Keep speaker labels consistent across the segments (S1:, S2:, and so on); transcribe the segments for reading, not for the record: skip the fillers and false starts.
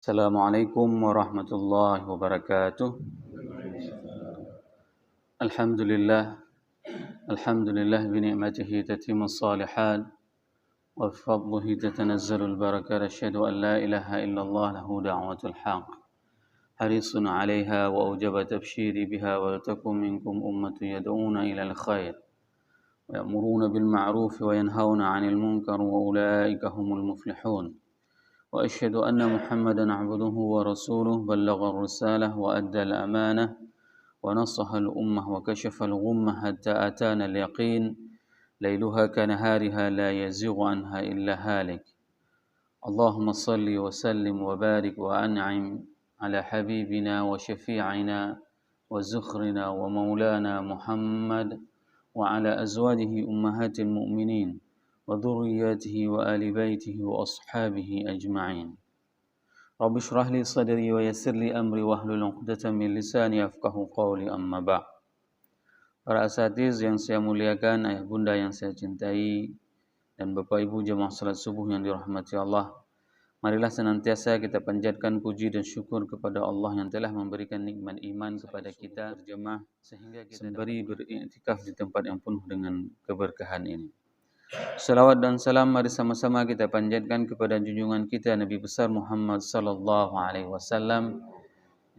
S1: Assalamualaikum warahmatullahi wabarakatuh. Alhamdulillah, alhamdulillah bi ni'matihi tatimmu shalihat wa bi fadlihi tatanazzalu al-barakat. Asyhadu an la ilaha illallah lahu da'watul haqq. Harisun 'alaiha wa awjaba tabshiri biha wa takum minkum ummatun yad'una ila al-khair wa ya'muruna bil ma'ruf wa yanhauna 'anil munkar wa ulaika humul muflihun. وأشهد أن محمدا عبده ورسوله بلغ الرسالة وأدى الأمانة ونصح الأمة وكشف الغمة حتى أتانا اليقين ليلها كنهارها لا يزيغ عنها إلا هالك. اللهم صل وسلم وبارك وأنعم على حبيبنا وشفيعنا وزخرنا ومولانا محمد وعلى أزواجه أمهات المؤمنين وذرياته وآل بيته وأصحابه أجمعين. رب اشرح لي صدري ويسر لي أمري واحلل عقدة من لساني يفقهوا قولي أما بعد. Para asatiz yang saya muliakan, ayah bunda yang saya cintai, dan bapak ibu jemaah salat subuh yang dirahmati Allah, marilah senantiasa kita panjatkan puji dan syukur kepada Allah yang telah memberikan nikmat iman kepada kita berjemaah sehingga kita sembari beriktikaf di tempat yang penuh dengan keberkahan ini. Salawat dan salam mari sama-sama kita panjatkan kepada junjungan kita Nabi besar Muhammad sallallahu alaihi wasallam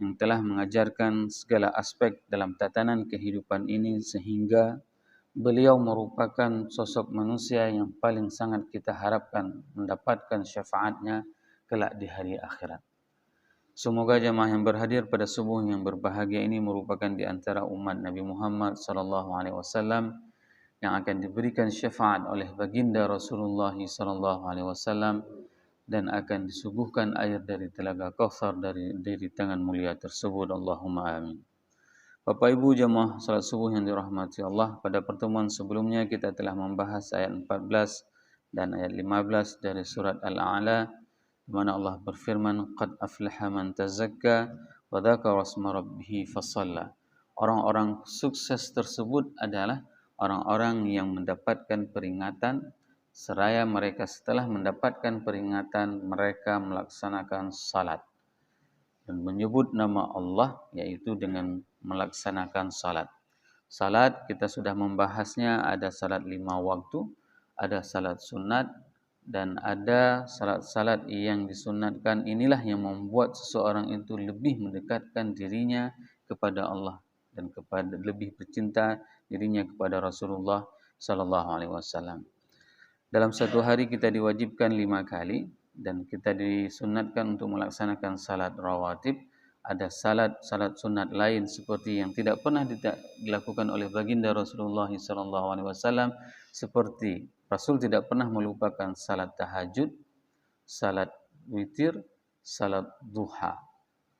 S1: yang telah mengajarkan segala aspek dalam tatanan kehidupan ini sehingga beliau merupakan sosok manusia yang paling sangat kita harapkan mendapatkan syafaatnya kelak di hari akhirat. Semoga jemaah yang berhadir pada subuh yang berbahagia ini merupakan di antara umat Nabi Muhammad sallallahu alaihi wasallam yang akan diberikan syafaat oleh baginda Rasulullah sallallahu alaihi wasallam dan akan disuguhkan air dari telaga Kautsar dari tangan mulia tersebut. Allahumma amin. Bapak Ibu jemaah salat subuh yang dirahmati Allah, pada pertemuan sebelumnya kita telah membahas ayat 14 dan ayat 15 dari surat Al-A'la di mana Allah berfirman qad aflaha man tazakka wa dzakara asma rabbih fasalla. Orang-orang sukses tersebut adalah orang-orang yang mendapatkan peringatan, seraya mereka setelah mendapatkan peringatan mereka melaksanakan salat dan menyebut nama Allah, yaitu dengan melaksanakan salat. Salat kita sudah membahasnya, ada salat 5 waktu, ada salat sunat, dan ada salat-salat yang disunatkan. Inilah yang membuat seseorang itu lebih mendekatkan dirinya kepada Allah dan kepada lebih bercinta dirinya kepada Rasulullah sallallahu alaihi wasallam. Dalam satu hari kita diwajibkan 5 kali dan kita disunatkan untuk melaksanakan salat rawatib. Ada salat sunat lain seperti yang tidak pernah dilakukan oleh baginda Rasulullah sallallahu alaihi wasallam, seperti Rasul tidak pernah melupakan salat tahajud, salat witir, salat duha.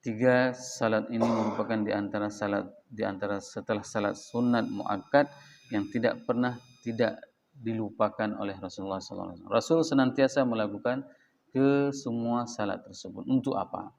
S1: 3 salat ini merupakan di antara setelah salat sunat muakkad yang tidak pernah tidak dilupakan oleh Rasulullah SAW. Rasul senantiasa melakukan ke semua salat tersebut. Untuk apa?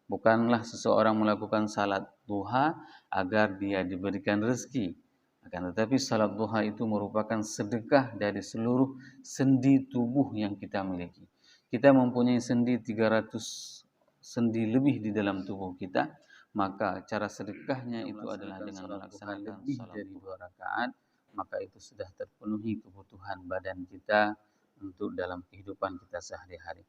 S1: Bukanlah seseorang melakukan salat duha agar dia diberikan rezeki. Akan tetapi salat duha itu merupakan sedekah dari seluruh sendi tubuh yang kita miliki. Kita mempunyai sendi 300 sendi lebih di dalam tubuh kita, maka cara sedekahnya itu adalah dengan melaksanakan lebih dari 2 rakaat, maka itu sudah terpenuhi kebutuhan badan kita untuk dalam kehidupan kita sehari-hari.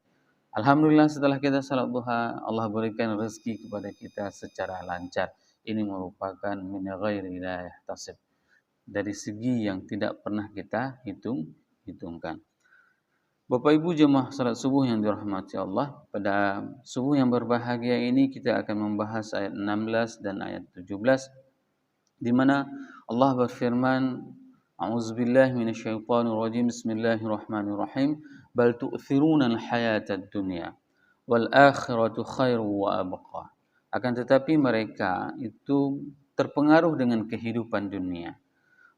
S1: Alhamdulillah setelah kita salat duha, Allah berikan rezeki kepada kita secara lancar. Ini merupakan min ghairi la yahtasib, dari segi yang tidak pernah kita hitungkan. Bapak Ibu jemaah salat subuh yang dirahmati Allah, pada subuh yang berbahagia ini kita akan membahas ayat 16 dan ayat 17 di mana Allah berfirman, A'udzubillahi minasyaitonir rajim. Bismillahirrahmanirrahim. Bal tu'thiruna al-hayatad dunya wal akhiratu khairu wa abqa. Akan tetapi mereka itu terpengaruh dengan kehidupan dunia.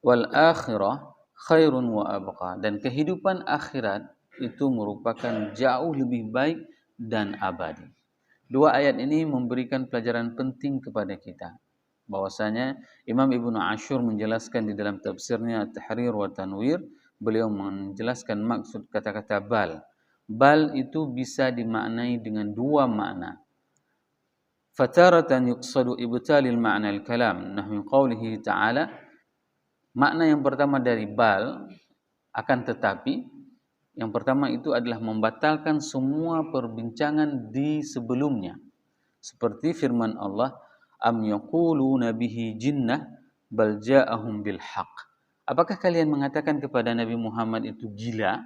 S1: Wal akhirah khairun wa abqa, dan kehidupan akhirat itu merupakan jauh lebih baik dan abadi. 2 ayat ini memberikan pelajaran penting kepada kita, bahwasanya Imam Ibnu Ashur menjelaskan di dalam tafsirnya At-Tahrir wa Tanwir, beliau menjelaskan maksud kata-kata bal. Bal itu bisa dimaknai dengan 2 makna. fataratan yuqsadu ibtalil ma'na al-kalam nahwi qawlihi ta'ala. Makna yang pertama dari bal akan tetapi, yang pertama itu adalah membatalkan semua perbincangan di sebelumnya. Seperti firman Allah, am yaquluna bihi jinnah bal ja'ahum bil haqq. Apakah kalian mengatakan kepada Nabi Muhammad itu gila?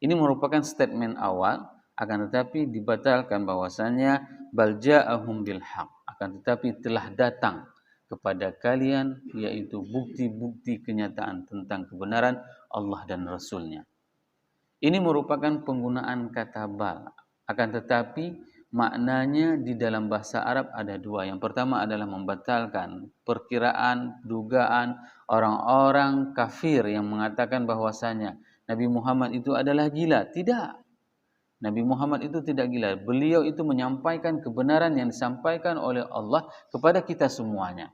S1: Ini merupakan statement awal, akan tetapi dibatalkan bahwasanya bal ja'ahum bil haqq, akan tetapi telah datang kepada kalian yaitu bukti-bukti kenyataan tentang kebenaran Allah dan Rasul-Nya. Ini merupakan penggunaan kata bal, akan tetapi maknanya di dalam bahasa Arab ada dua. Yang pertama adalah membatalkan perkiraan, dugaan orang-orang kafir yang mengatakan bahwasanya Nabi Muhammad itu adalah gila. Tidak. Nabi Muhammad itu tidak gila. Beliau itu menyampaikan kebenaran yang disampaikan oleh Allah kepada kita semuanya.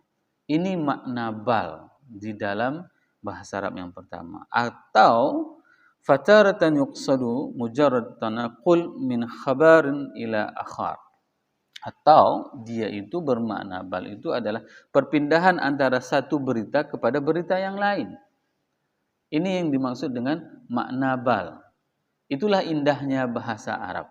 S1: Ini makna bal di dalam bahasa Arab yang pertama. Atau fataratan yuqsadu mujarrad tanaqul min khabarin ila akhar. Atau dia itu bermakna bal itu adalah perpindahan antara satu berita kepada berita yang lain. Ini yang dimaksud dengan makna bal. Itulah indahnya bahasa Arab.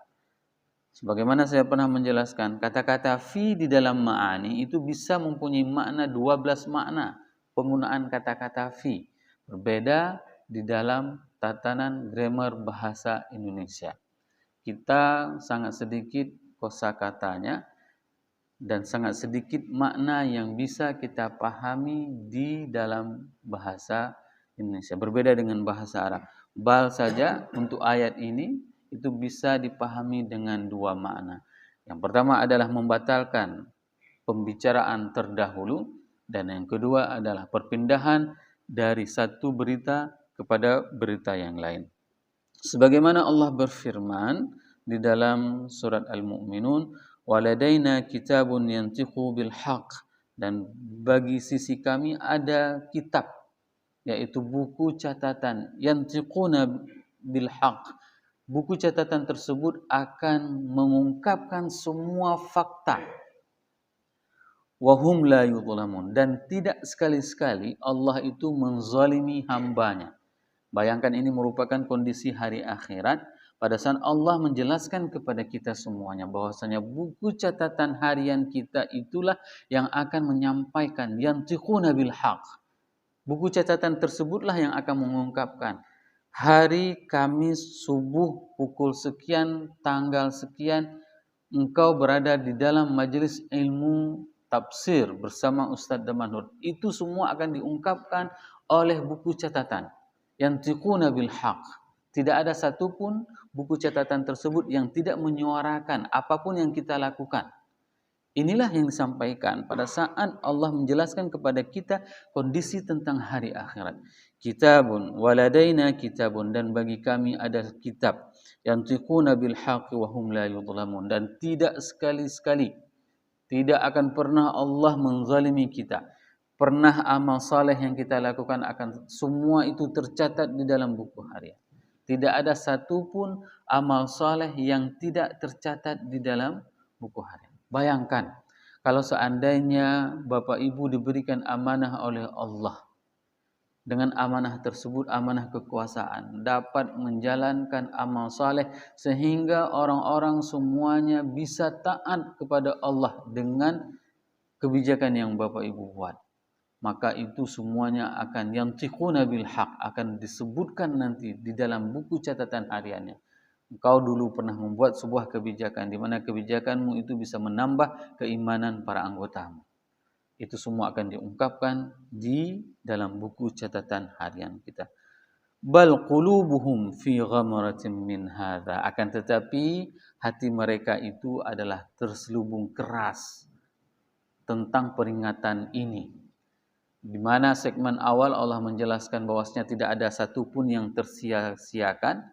S1: Sebagaimana saya pernah menjelaskan, kata-kata fi di dalam ma'ani itu bisa mempunyai makna 12 makna. Penggunaan kata-kata fi berbeda di dalam tatanan grammar bahasa Indonesia. Kita sangat sedikit kosakatanya dan sangat sedikit makna yang bisa kita pahami di dalam bahasa Indonesia. Berbeda dengan bahasa Arab. Bal saja untuk ayat ini itu bisa dipahami dengan dua makna. Yang pertama adalah membatalkan pembicaraan terdahulu, dan yang kedua adalah perpindahan dari satu berita kepada berita yang lain. Sebagaimana Allah berfirman di dalam surat Al-Mu'minun, waladaina kitabun yantiqu bil haqq, dan bagi sisi kami ada kitab, yaitu buku catatan, yantiquna bil haqq. Buku catatan tersebut akan mengungkapkan semua fakta. Wahum la yudhlamun, dan tidak sekali-sekali Allah itu menzalimi hambanya. Bayangkan, ini merupakan kondisi hari akhirat pada saat Allah menjelaskan kepada kita semuanya bahwasanya buku catatan harian kita itulah yang akan menyampaikan yantiquna bil haqq. Buku catatan tersebutlah yang akan mengungkapkan hari Kamis subuh pukul sekian, tanggal sekian, engkau berada di dalam majelis ilmu tafsir bersama Ustadz Damanhur. Itu semua akan diungkapkan oleh buku catatan. Yantiquna bil haqq. Tidak ada satupun buku catatan tersebut yang tidak menyuarakan apapun yang kita lakukan. Inilah yang disampaikan pada saat Allah menjelaskan kepada kita kondisi tentang hari akhirat. Kitabun waladaina kitabun, dan bagi kami ada kitab, yantiquna bil haqqi wa hum la yudhlamun, dan tidak sekali-sekali, tidak akan pernah Allah menzalimi kita. Pernah amal saleh yang kita lakukan akan semua itu tercatat di dalam buku harian. Tidak ada satupun amal saleh yang tidak tercatat di dalam buku harian. Bayangkan, kalau seandainya Bapak Ibu diberikan amanah oleh Allah. Dengan amanah tersebut, amanah kekuasaan, dapat menjalankan amal saleh sehingga orang-orang semuanya bisa taat kepada Allah dengan kebijakan yang Bapak Ibu buat. Maka itu semuanya akan yantiquna bil haqq, akan disebutkan nanti di dalam buku catatan hariannya. Engkau dulu pernah membuat sebuah kebijakan di mana kebijakanmu itu bisa menambah keimanan para anggotamu. Itu semua akan diungkapkan di dalam buku catatan harian kita. Bal qulubuhum fi ghamaratin min hadza, akan tetapi hati mereka itu adalah terselubung keras tentang peringatan ini. Di mana segmen awal Allah menjelaskan bahwasanya tidak ada satupun yang tersia-siakan.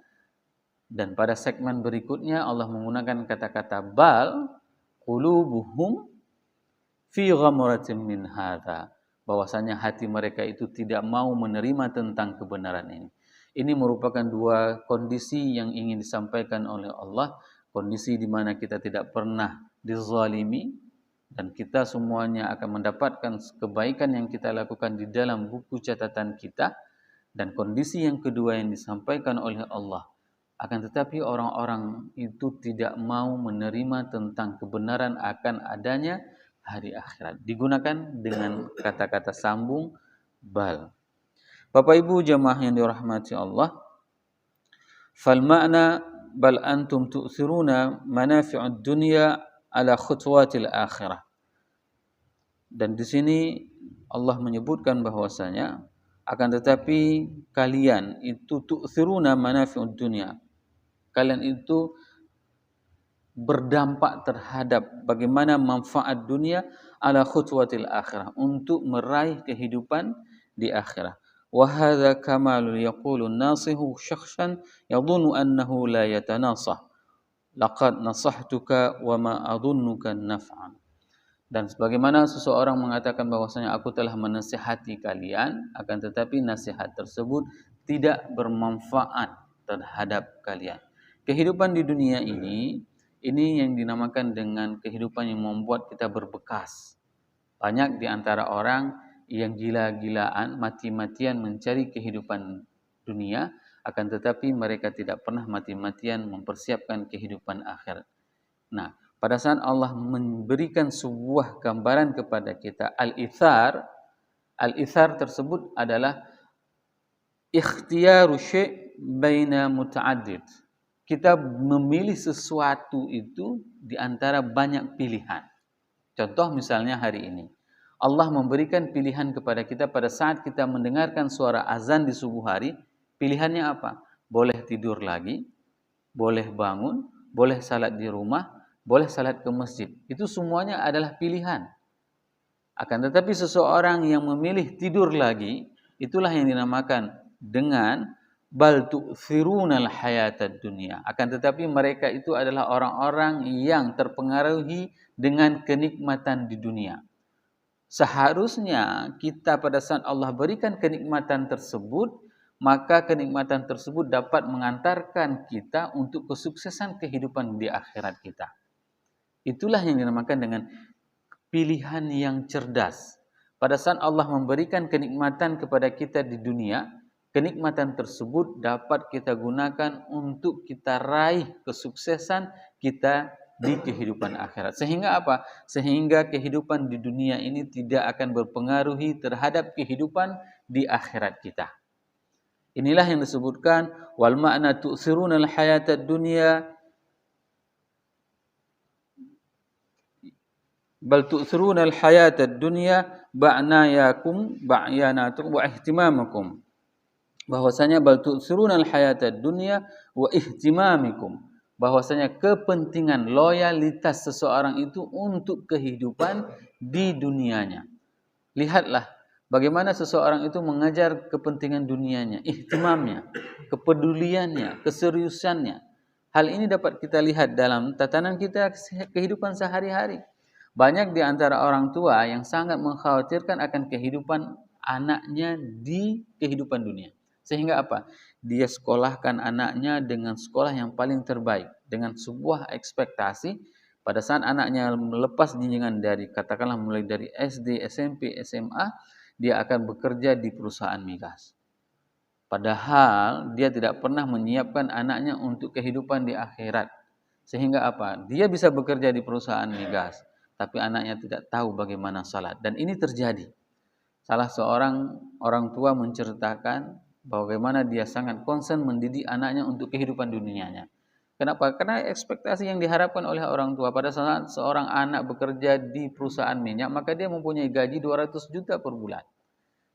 S1: Dan pada segmen berikutnya Allah menggunakan kata-kata bal qulubuhum fi ghamaratin min hadza, bahwasanya hati mereka itu tidak mau menerima tentang kebenaran ini. Ini merupakan dua kondisi yang ingin disampaikan oleh Allah kondisi di mana kita tidak pernah dizalimi, dan kita semuanya akan mendapatkan kebaikan yang kita lakukan di dalam buku catatan kita. Dan kondisi yang kedua yang disampaikan oleh Allah, akan tetapi orang-orang itu tidak mau menerima tentang kebenaran akan adanya hari akhirat. Digunakan dengan kata-kata sambung bal. Bapak Ibu jamaah yang dirahmati Allah, fal ma'na bal antum tu'thiruna manafi'ud dunya ala khutwatil akhirah. Dan di sini Allah menyebutkan bahwasanya akan tetapi kalian itu tu'thiruna manafi'ud dunya. Kalian itu berdampak terhadap bagaimana manfaat dunia ala khutwatil akhirah, untuk meraih kehidupan di akhirat. Wa hadza kamalul yaqulu an-nasihu syakhsan yadhunnu annahu la yatanasah. Laqad nasahtuka wa ma adhunnuka naf'an. Dan sebagaimana seseorang mengatakan bahwasanya aku telah menasihati kalian, akan tetapi nasihat tersebut tidak bermanfaat terhadap kalian. Kehidupan di dunia ini yang dinamakan dengan kehidupan yang membuat kita berbekas. Banyak di antara orang yang gila-gilaan, mati-matian mencari kehidupan dunia, akan tetapi mereka tidak pernah mati-matian mempersiapkan kehidupan akhirat. Nah, pada saat Allah memberikan sebuah gambaran kepada kita, al-ithar tersebut adalah ikhtiyaru syai' baina muta'addid. Kita memilih sesuatu itu di antara banyak pilihan. Contoh misalnya hari ini, Allah memberikan pilihan kepada kita pada saat kita mendengarkan suara azan di subuh hari, pilihannya apa? Boleh tidur lagi, boleh bangun, boleh salat di rumah, boleh salat ke masjid. Itu semuanya adalah pilihan. Akan tetapi seseorang yang memilih tidur lagi, itulah yang dinamakan dengan bal tu'thirunal hayatad dunya. Akan tetapi mereka itu adalah orang-orang yang terpengaruhi dengan kenikmatan di dunia. Seharusnya kita pada saat Allah berikan kenikmatan tersebut, maka kenikmatan tersebut dapat mengantarkan kita untuk kesuksesan kehidupan di akhirat kita. Itulah yang dinamakan dengan pilihan yang cerdas. Pada saat Allah memberikan kenikmatan kepada kita di dunia, kenikmatan tersebut dapat kita gunakan untuk kita raih kesuksesan kita di kehidupan akhirat. Sehingga apa? Sehingga kehidupan di dunia ini tidak akan berpengaruhi terhadap kehidupan di akhirat kita. Inilah yang disebutkan wal ma'na tu'thiruna al-hayatad dunya bal tu'thiruna al-hayatad dunya ba'nayakum ba'yanatukum wa ihtimamakum. Bahwasanya bal tu'thiruna al-hayatad dunya wa ihtimamikum. Bahwasanya kepentingan loyalitas seseorang itu untuk kehidupan di dunianya. Lihatlah bagaimana seseorang itu mengajar kepentingan dunianya, ihtimamnya, kepeduliannya, keseriusannya. Hal ini dapat kita lihat dalam tatanan kita kehidupan sehari-hari. Banyak di antara orang tua yang sangat mengkhawatirkan akan kehidupan anaknya di kehidupan dunia. Sehingga apa? Dia sekolahkan anaknya dengan sekolah yang paling terbaik, dengan sebuah ekspektasi pada saat anaknya melepas jenjang dari, katakanlah mulai dari SD, SMP, SMA, dia akan bekerja di perusahaan migas. Padahal dia tidak pernah menyiapkan anaknya untuk kehidupan di akhirat. Sehingga apa? Dia bisa bekerja di perusahaan migas, tapi anaknya tidak tahu bagaimana salat. Dan ini terjadi. Salah seorang orang tua menceritakan bagaimana dia sangat concern mendidik anaknya untuk kehidupan dunianya. Kenapa? Karena ekspektasi yang diharapkan oleh orang tua pada saat seorang anak bekerja di perusahaan minyak, maka dia mempunyai gaji 200 juta per bulan.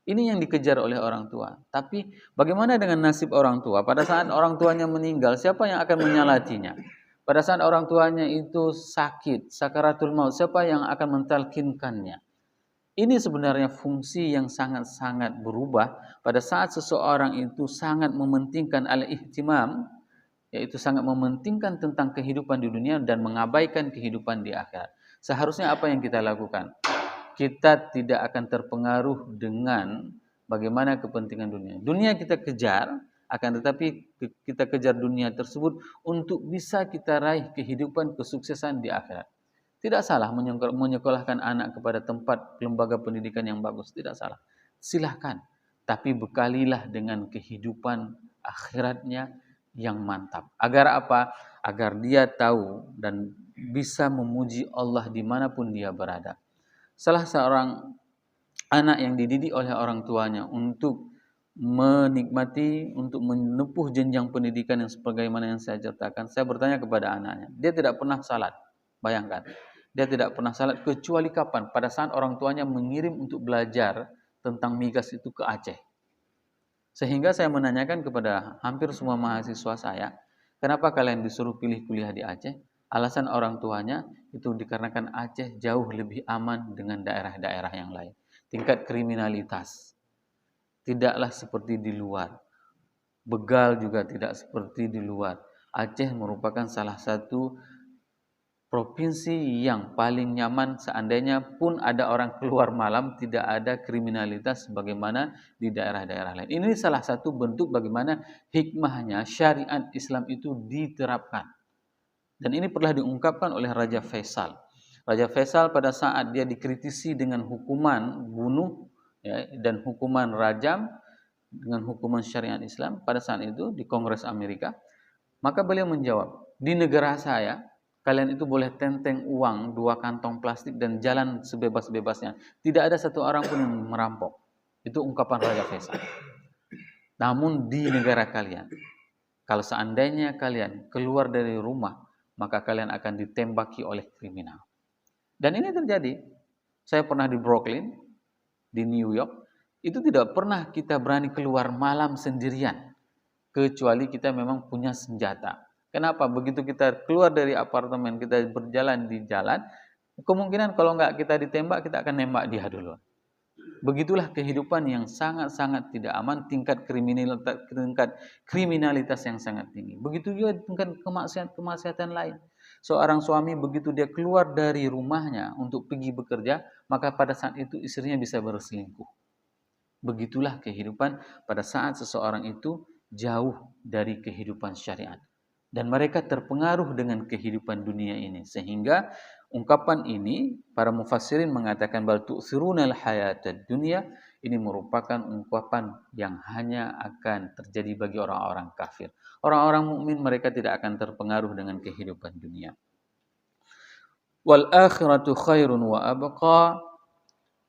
S1: Ini yang dikejar oleh orang tua. Tapi bagaimana dengan nasib orang tua? Pada saat orang tuanya meninggal, siapa yang akan menyalatinya? Pada saat orang tuanya itu sakit, sakaratul maut, siapa yang akan mentalkinkannya? Ini sebenarnya fungsi yang sangat-sangat berubah pada saat seseorang itu sangat mementingkan al-ihtimam, yaitu sangat mementingkan tentang kehidupan di dunia dan mengabaikan kehidupan di akhirat. Seharusnya apa yang kita lakukan? Kita tidak akan terpengaruh dengan bagaimana kepentingan dunia. Dunia kita kejar, Akan tetapi kita kejar dunia tersebut untuk bisa kita raih kehidupan kesuksesan di akhirat. Tidak salah menyekolahkan anak kepada tempat lembaga pendidikan yang bagus, tidak salah. Silahkan, tapi bekalilah dengan kehidupan akhiratnya yang mantap. Agar apa? Agar dia tahu dan bisa memuji Allah dimanapun dia berada. Salah seorang anak yang dididik oleh orang tuanya untuk menikmati, untuk menempuh jenjang pendidikan yang sebagaimana yang saya ceritakan, saya bertanya kepada anaknya, dia tidak pernah salat. Bayangkan, dia tidak pernah salat kecuali kapan? Pada saat orang tuanya mengirim untuk belajar tentang migas itu ke Aceh. Sehingga saya menanyakan kepada hampir semua mahasiswa saya, kenapa kalian disuruh pilih kuliah di Aceh? Alasan orang tuanya itu dikarenakan Aceh jauh lebih aman dengan daerah-daerah yang lain. Tingkat kriminalitas tidaklah seperti di luar. Begal juga tidak seperti di luar. Aceh merupakan salah satu provinsi yang paling nyaman, seandainya pun ada orang keluar malam tidak ada kriminalitas sebagaimana di daerah-daerah lain. Ini salah satu bentuk bagaimana hikmahnya syariat Islam itu diterapkan. Dan ini pernah diungkapkan oleh Raja Faisal. Raja Faisal pada saat dia dikritisi dengan hukuman bunuh ya, dan hukuman rajam dengan hukuman syariat Islam pada saat itu di Kongres Amerika, maka beliau menjawab, di negara saya kalian itu boleh tenteng uang 2 kantong plastik dan jalan sebebas-bebasnya, tidak ada satu orang pun yang merampok. Itu ungkapan Raja Faisal. Namun di negara kalian, kalau seandainya kalian keluar dari rumah, maka kalian akan ditembaki oleh kriminal. Dan ini terjadi. Saya pernah di Brooklyn, di New York, itu tidak pernah kita berani keluar malam sendirian, kecuali kita memang punya senjata. Kenapa? Begitu kita keluar dari apartemen, kita berjalan di jalan, kemungkinan kalau nggak kita ditembak, kita akan nembak dia dulu. Begitulah kehidupan yang sangat-sangat tidak aman, tingkat kriminalitas yang sangat tinggi. Begitu juga tingkat kemaksiatan lain. Seorang suami begitu dia keluar dari rumahnya untuk pergi bekerja, maka pada saat itu istrinya bisa berselingkuh. Begitulah kehidupan pada saat seseorang itu jauh dari kehidupan syariat. Dan mereka terpengaruh dengan kehidupan dunia ini. Sehingga ungkapan ini, para mufassirin mengatakan bal tu'thirunal hayatad dunya, ini merupakan ungkapan yang hanya akan terjadi bagi orang-orang kafir. Orang-orang mukmin mereka tidak akan terpengaruh dengan kehidupan dunia. Wal akhiratu khairun wa abqa.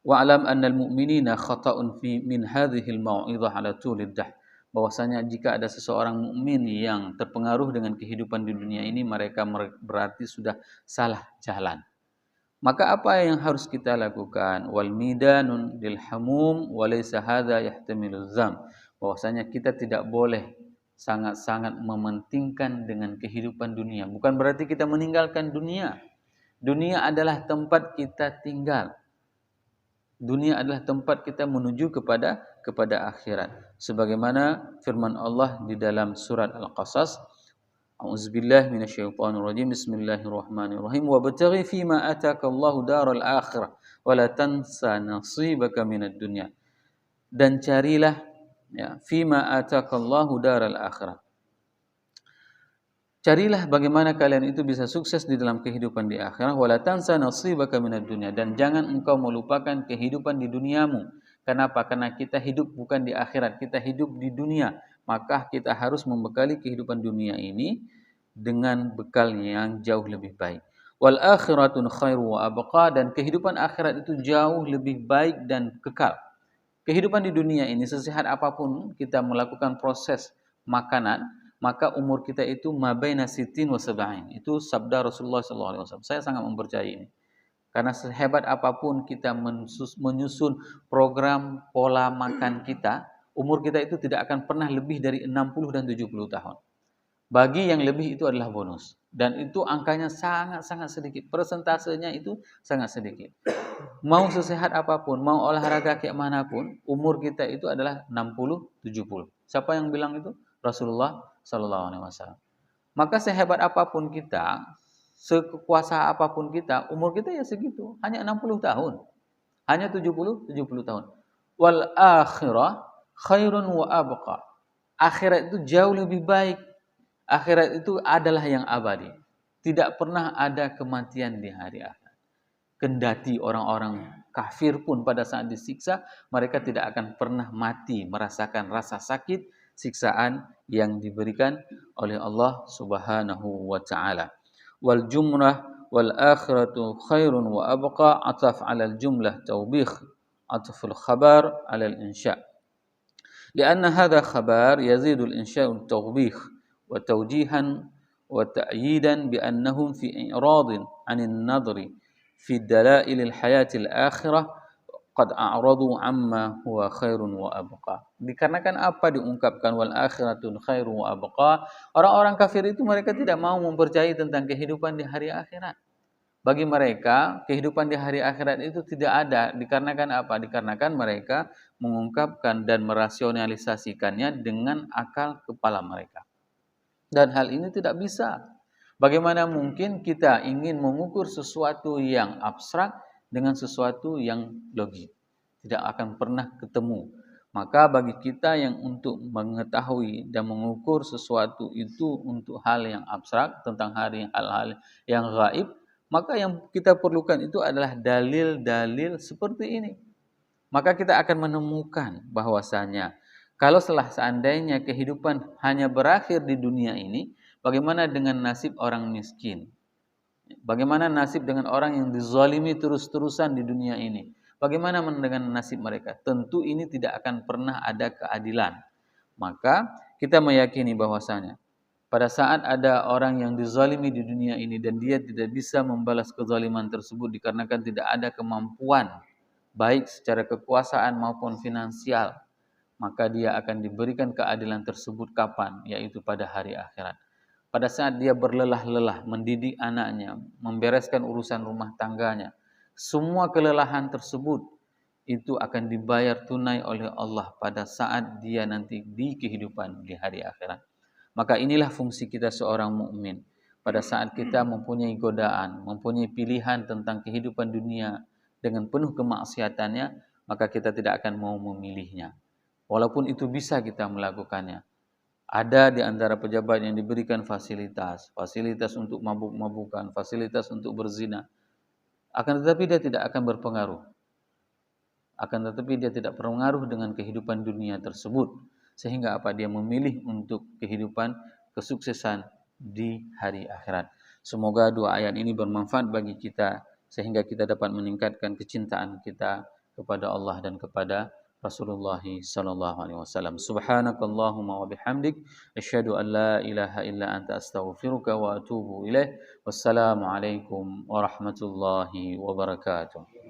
S1: Wa'lam annal mu'minina khata'un fi min hadhihi al-mau'izah ala tulid dah. Bahwasanya jika ada seseorang mukmin yang terpengaruh dengan kehidupan di dunia ini, mereka berarti sudah salah jalan. Maka apa yang harus kita lakukan? Wal midanun lil hamum wa laysa hadha yahtamilu dzam. Bahwasanya kita tidak boleh sangat-sangat mementingkan dengan kehidupan dunia. Bukan berarti kita meninggalkan dunia. Dunia adalah tempat kita tinggal. Dunia adalah tempat kita menuju kepada akhirat. Sebagaimana firman Allah di dalam surat Al-Qasas, A'udzubillahi minasyaitonirrajim. Bismillahirrahmanirrahim. Wabtaghi fima atakallahu daral akhirah wa la tansa nasibaka minad dunya. Dan carilah ya, fima atakallahu daral akhirah. Carilah bagaimana kalian itu bisa sukses di dalam kehidupan di akhirat. Wala tansa nasibaka minad dunya, dan jangan engkau melupakan kehidupan di duniamu. Kenapa? Karena kita hidup bukan di akhirat, kita hidup di dunia. Maka kita harus membekali kehidupan dunia ini dengan bekal yang jauh lebih baik. Wal akhiratun khairu wa abqa, dan kehidupan akhirat itu jauh lebih baik dan kekal. Kehidupan di dunia ini, sesehat apapun kita melakukan proses makanan, maka umur kita itu mabaina sitin wa sab'in. Itu sabda Rasulullah SAW. Saya sangat mempercayai ini. Karena sehebat apapun kita menyusun program pola makan kita, umur kita itu tidak akan pernah lebih dari 60 dan 70 tahun. Bagi yang lebih itu adalah bonus. Dan itu angkanya sangat-sangat sedikit. Persentasenya itu sangat sedikit. Mau sesehat apapun, mau olahraga kayak manapun, umur kita itu adalah 60-70. Siapa yang bilang itu? Rasulullah SAW. Maka sehebat apapun kita, sekekuasa apapun kita, umur kita ya segitu, hanya 60 tahun. Hanya 70 tahun. Wal akhirah khairun wa abqa. Akhirat itu jauh lebih baik. Akhirat itu adalah yang abadi. Tidak pernah ada kematian di hari akhirat. Kendati orang-orang kafir pun pada saat disiksa, mereka tidak akan pernah mati merasakan rasa sakit siksaan yang diberikan oleh Allah Subhanahu wa taala. Wal jumlah wal akhiratu khairun wa abqa ataf 'ala al jumlah tawbih atful khabar 'ala al insya'. لأن هذا خبر يزيد الإنشاء التوبيخ وتوجيها وتأييدا بأنهم في إعراض عن النظر في دلائل الحياة الآخرة قد أعرضوا عما هو خير وأبقى. Dikarenakan apa diungkapkan wal akhiratun khairu wa abqa, orang-orang kafir itu mereka tidak mau mempercayai tentang kehidupan di hari akhirat. Bagi mereka, kehidupan di hari akhirat itu tidak ada. Dikarenakan apa? Dikarenakan mereka mengungkapkan dan merasionalisasikannya dengan akal kepala mereka. Dan hal ini tidak bisa. Bagaimana mungkin kita ingin mengukur sesuatu yang abstrak dengan sesuatu yang logik? Tidak akan pernah ketemu. Maka bagi kita yang untuk mengetahui dan mengukur sesuatu itu untuk hal yang abstrak, tentang hal-hal yang gaib, maka yang kita perlukan itu adalah dalil-dalil seperti ini. Maka kita akan menemukan bahwasanya kalau seandainya kehidupan hanya berakhir di dunia ini, bagaimana dengan nasib orang miskin? Bagaimana nasib dengan orang yang dizalimi terus-terusan di dunia ini? Bagaimana dengan nasib mereka? Tentu ini tidak akan pernah ada keadilan. Maka kita meyakini bahwasanya pada saat ada orang yang dizalimi di dunia ini dan dia tidak bisa membalas kezaliman tersebut dikarenakan tidak ada kemampuan baik secara kekuasaan maupun finansial, maka dia akan diberikan keadilan tersebut kapan? Yaitu pada hari akhirat. Pada saat dia berlelah-lelah mendidik anaknya, membereskan urusan rumah tangganya, semua kelelahan tersebut itu akan dibayar tunai oleh Allah pada saat dia nanti di kehidupan di hari akhirat. Maka inilah fungsi kita seorang mukmin. Pada saat kita mempunyai godaan, mempunyai pilihan tentang kehidupan dunia dengan penuh kemaksiatannya, maka kita tidak akan mau memilihnya. Walaupun itu bisa kita melakukannya. Ada di antara pejabat yang diberikan fasilitas untuk mabuk-mabukan, fasilitas untuk berzina. Akan tetapi dia tidak akan berpengaruh. Akan tetapi dia tidak berpengaruh dengan kehidupan dunia tersebut. Sehingga apa? Dia memilih untuk kehidupan kesuksesan di hari akhirat. Semoga dua ayat ini bermanfaat bagi kita sehingga kita dapat meningkatkan kecintaan kita kepada Allah dan kepada Rasulullah sallallahu alaihi wasallam. Subhanakallahumma wa bihamdik asyhadu an la ilaha illa anta astaghfiruka wa atubu ilaih. Wassalamu alaikum warahmatullahi wabarakatuh.